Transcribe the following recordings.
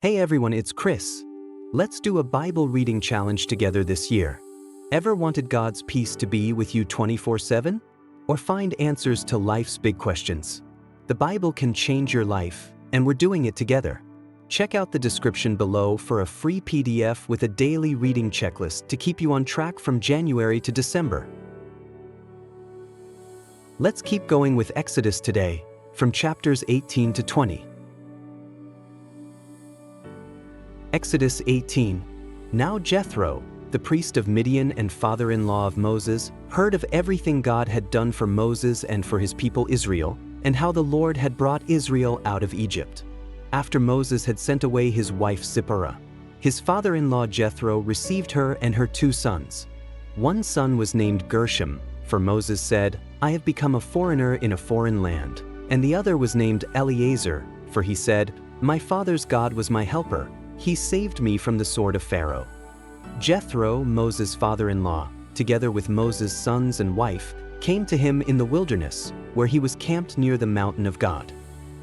Hey everyone, it's Chris. Let's do a Bible reading challenge together this year. Ever wanted God's peace to be with you 24/7? Or find answers to life's big questions? The Bible can change your life, and we're doing it together. Check out the description below for a free PDF with a daily reading checklist to keep you on track from January to December. Let's keep going with Exodus today, from chapters 18 to 20. Exodus 18. Now Jethro, the priest of Midian and father-in-law of Moses, heard of everything God had done for Moses and for his people Israel, and how the Lord had brought Israel out of Egypt. After Moses had sent away his wife Zipporah, his father-in-law Jethro received her and her 2 sons. One son was named Gershom, for Moses said, "I have become a foreigner in a foreign land." And the other was named Eleazar, for he said, "My father's God was my helper. He saved me from the sword of Pharaoh." Jethro, Moses' father-in-law, together with Moses' sons and wife, came to him in the wilderness, where he was camped near the mountain of God.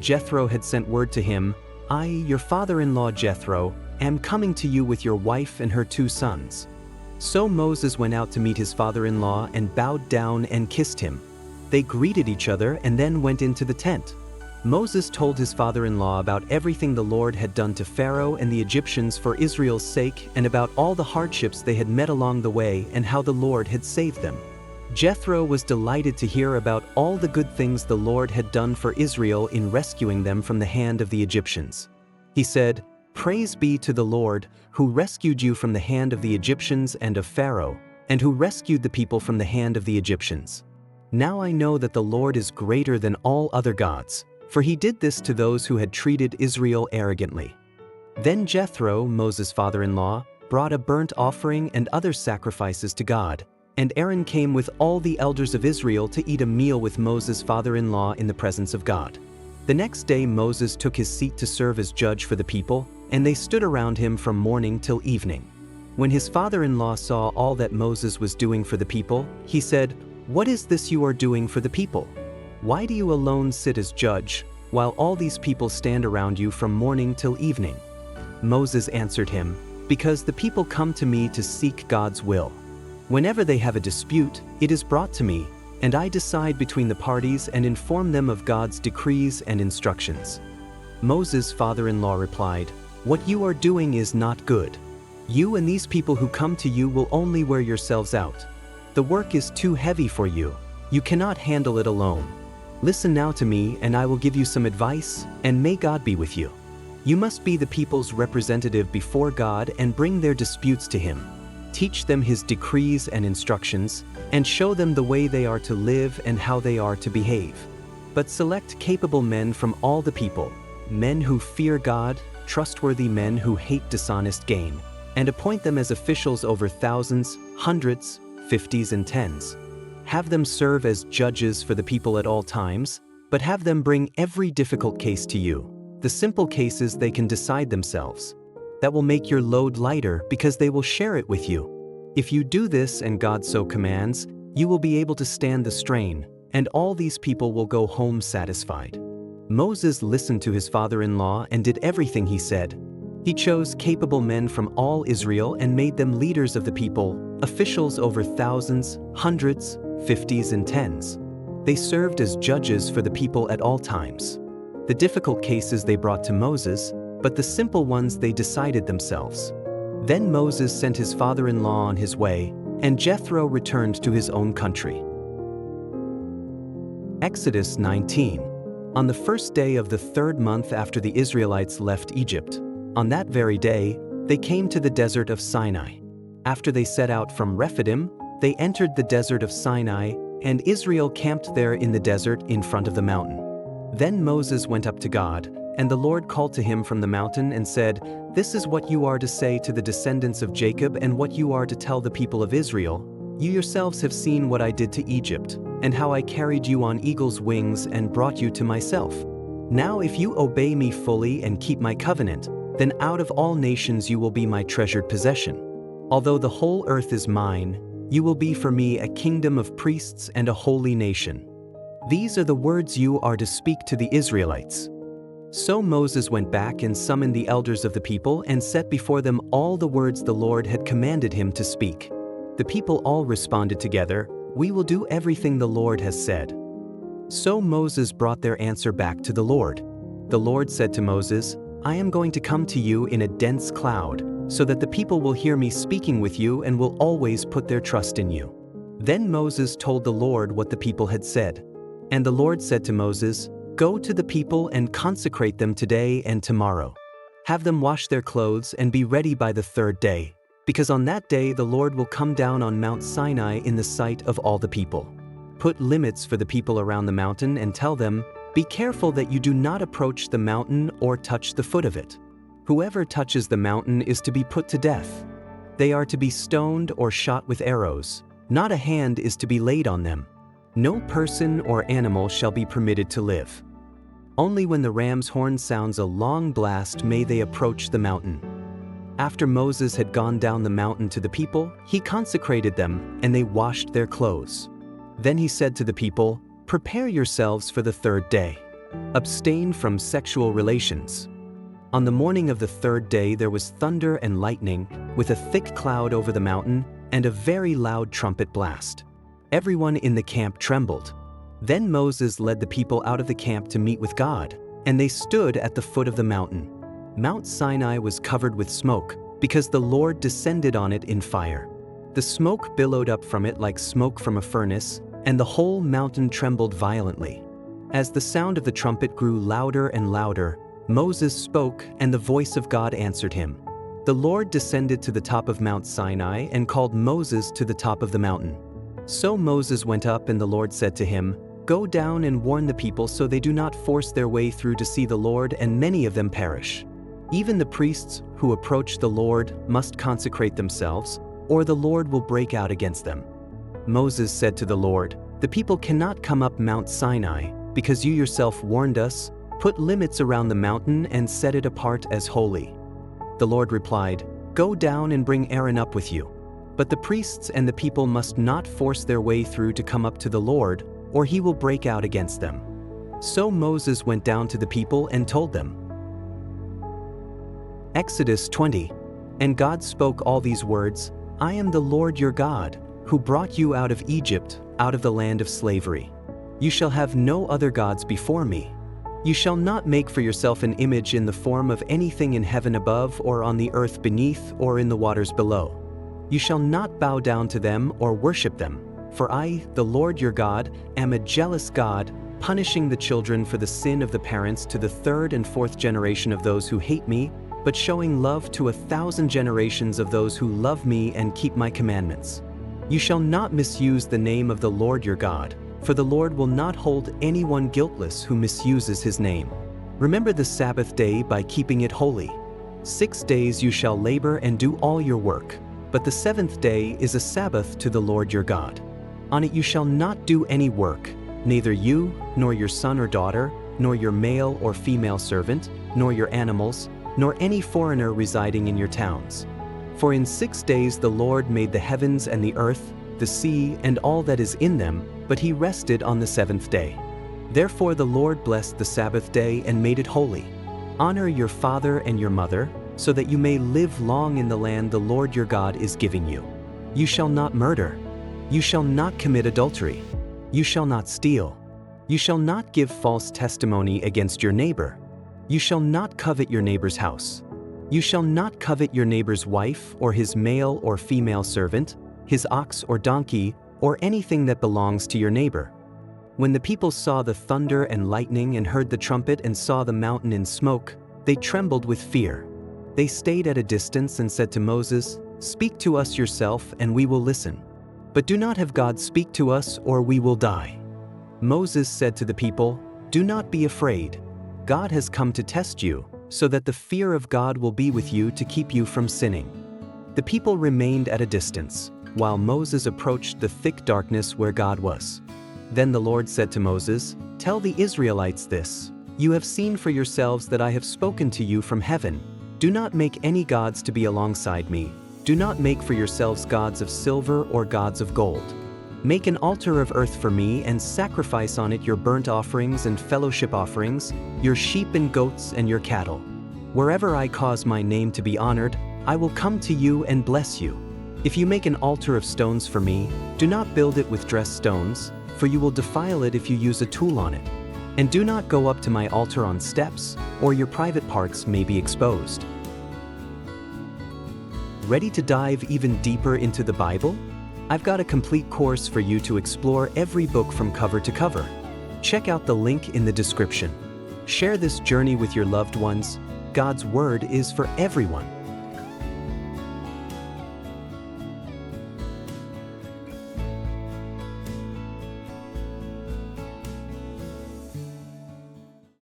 Jethro had sent word to him, "I, your father-in-law Jethro, am coming to you with your wife and her 2 sons." So Moses went out to meet his father-in-law and bowed down and kissed him. They greeted each other and then went into the tent. Moses told his father-in-law about everything the Lord had done to Pharaoh and the Egyptians for Israel's sake, and about all the hardships they had met along the way and how the Lord had saved them. Jethro was delighted to hear about all the good things the Lord had done for Israel in rescuing them from the hand of the Egyptians. He said, "Praise be to the Lord, who rescued you from the hand of the Egyptians and of Pharaoh, and who rescued the people from the hand of the Egyptians. Now I know that the Lord is greater than all other gods, for he did this to those who had treated Israel arrogantly." Then Jethro, Moses' father-in-law, brought a burnt offering and other sacrifices to God, and Aaron came with all the elders of Israel to eat a meal with Moses' father-in-law in the presence of God. The next day Moses took his seat to serve as judge for the people, and they stood around him from morning till evening. When his father-in-law saw all that Moses was doing for the people, he said, "What is this you are doing for the people? Why do you alone sit as judge, while all these people stand around you from morning till evening?" Moses answered him, "Because the people come to me to seek God's will. Whenever they have a dispute, it is brought to me, and I decide between the parties and inform them of God's decrees and instructions." Moses' father-in-law replied, "What you are doing is not good. You and these people who come to you will only wear yourselves out. The work is too heavy for you. You cannot handle it alone. Listen now to me, and I will give you some advice, and may God be with you. You must be the people's representative before God and bring their disputes to him. Teach them his decrees and instructions, and show them the way they are to live and how they are to behave. But select capable men from all the people, men who fear God, trustworthy men who hate dishonest gain, and appoint them as officials over thousands, hundreds, 50s, and 10s. Have them serve as judges for the people at all times, but have them bring every difficult case to you. The simple cases they can decide themselves. That will make your load lighter because they will share it with you. If you do this and God so commands, you will be able to stand the strain, and all these people will go home satisfied." Moses listened to his father-in-law and did everything he said. He chose capable men from all Israel and made them leaders of the people, officials over thousands, hundreds, 50s, and 10s. They served as judges for the people at all times. The difficult cases they brought to Moses, but the simple ones they decided themselves. Then Moses sent his father-in-law on his way, and Jethro returned to his own country. Exodus 19. On the first day of the 3rd month after the Israelites left Egypt, on that very day, they came to the desert of Sinai. After they set out from Rephidim, they entered the desert of Sinai, and Israel camped there in the desert in front of the mountain. Then Moses went up to God, and the Lord called to him from the mountain and said, "This is what you are to say to the descendants of Jacob and what you are to tell the people of Israel. You yourselves have seen what I did to Egypt, and how I carried you on eagle's wings and brought you to myself. Now if you obey me fully and keep my covenant, then out of all nations you will be my treasured possession. Although the whole earth is mine, you will be for me a kingdom of priests and a holy nation. These are the words you are to speak to the Israelites. So Moses went back and summoned the elders of the people and set before them all the words the Lord had commanded him to speak. The people all responded together, "We will do everything the Lord has said." So Moses brought their answer back to the Lord. The Lord said to Moses, "I am going to come to you in a dense cloud, so that the people will hear me speaking with you and will always put their trust in you." Then Moses told the Lord what the people had said. And the Lord said to Moses, "Go to the people and consecrate them today and tomorrow. Have them wash their clothes and be ready by the third day, because on that day the Lord will come down on Mount Sinai in the sight of all the people. Put limits for the people around the mountain and tell them, 'Be careful that you do not approach the mountain or touch the foot of it. Whoever touches the mountain is to be put to death. They are to be stoned or shot with arrows. Not a hand is to be laid on them. No person or animal shall be permitted to live. Only when the ram's horn sounds a long blast may they approach the mountain.'" After Moses had gone down the mountain to the people, he consecrated them, and they washed their clothes. Then he said to the people, "Prepare yourselves for the third day. Abstain from sexual relations." On the morning of the third day there was thunder and lightning, with a thick cloud over the mountain, and a very loud trumpet blast. Everyone in the camp trembled. Then Moses led the people out of the camp to meet with God, and they stood at the foot of the mountain. Mount Sinai was covered with smoke, because the Lord descended on it in fire. The smoke billowed up from it like smoke from a furnace, and the whole mountain trembled violently. As the sound of the trumpet grew louder and louder, Moses spoke, and the voice of God answered him. The Lord descended to the top of Mount Sinai and called Moses to the top of the mountain. So Moses went up, and the Lord said to him, "Go down and warn the people so they do not force their way through to see the Lord, and many of them perish. Even the priests who approach the Lord must consecrate themselves, or the Lord will break out against them." Moses said to the Lord, "The people cannot come up Mount Sinai, because you yourself warned us. Put limits around the mountain and set it apart as holy." The Lord replied, "Go down and bring Aaron up with you. But the priests and the people must not force their way through to come up to the Lord, or he will break out against them." So Moses went down to the people and told them. Exodus 20. And God spoke all these words, "I am the Lord your God, who brought you out of Egypt, out of the land of slavery. You shall have no other gods before me. You shall not make for yourself an image in the form of anything in heaven above, or on the earth beneath, or in the waters below. You shall not bow down to them or worship them, for I, the Lord your God, am a jealous God, punishing the children for the sin of the parents to the third and fourth generation of those who hate me, but showing love to 1,000 generations of those who love me and keep my commandments. You shall not misuse the name of the Lord your God, for the Lord will not hold anyone guiltless who misuses his name. Remember the Sabbath day by keeping it holy. 6 days you shall labor and do all your work, but the seventh day is a Sabbath to the Lord your God. On it you shall not do any work, neither you, nor your son or daughter, nor your male or female servant, nor your animals, nor any foreigner residing in your towns. For in 6 days the Lord made the heavens and the earth, the sea, and all that is in them, but he rested on the seventh day. Therefore the Lord blessed the Sabbath day and made it holy. Honor your father and your mother, so that you may live long in the land the Lord your God is giving you. You shall not murder. You shall not commit adultery. You shall not steal. You shall not give false testimony against your neighbor. You shall not covet your neighbor's house. You shall not covet your neighbor's wife, or his male or female servant, his ox or donkey, or anything that belongs to your neighbor." When the people saw the thunder and lightning and heard the trumpet and saw the mountain in smoke, they trembled with fear. They stayed at a distance and said to Moses, "Speak to us yourself and we will listen. But do not have God speak to us or we will die." Moses said to the people, "Do not be afraid. God has come to test you, so that the fear of God will be with you to keep you from sinning." The people remained at a distance, while Moses approached the thick darkness where God was. Then the Lord said to Moses, "Tell the Israelites this, you have seen for yourselves that I have spoken to you from heaven. Do not make any gods to be alongside me. Do not make for yourselves gods of silver or gods of gold. Make an altar of earth for me and sacrifice on it your burnt offerings and fellowship offerings, your sheep and goats and your cattle. Wherever I cause my name to be honored, I will come to you and bless you. If you make an altar of stones for me, do not build it with dressed stones, for you will defile it if you use a tool on it. And do not go up to my altar on steps, or your private parts may be exposed. Ready to dive even deeper into the Bible? I've got a complete course for you to explore every book from cover to cover. Check out the link in the description. Share this journey with your loved ones. God's Word is for everyone.